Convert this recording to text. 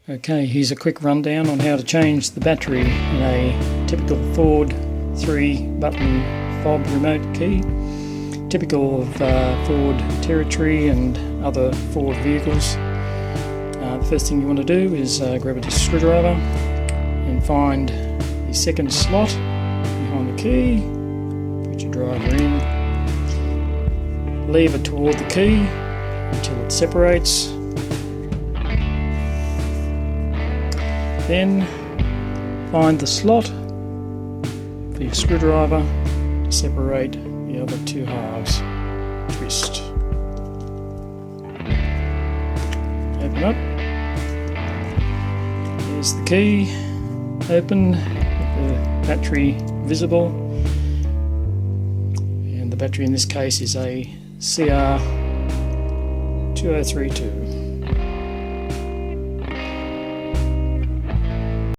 Okay, here's a quick rundown on how to change the battery in a typical Ford 3-button fob remote key. Typical of Ford Territory and other Ford vehicles. The first thing you want to do is grab a screwdriver and find the second slot behind the key. Put your driver in. Lever toward the key until it separates. Then find the slot for your screwdriver to separate the other two halves. Twist. Open up. There's the key. Open with the battery visible. And the battery in this case is a CR2032.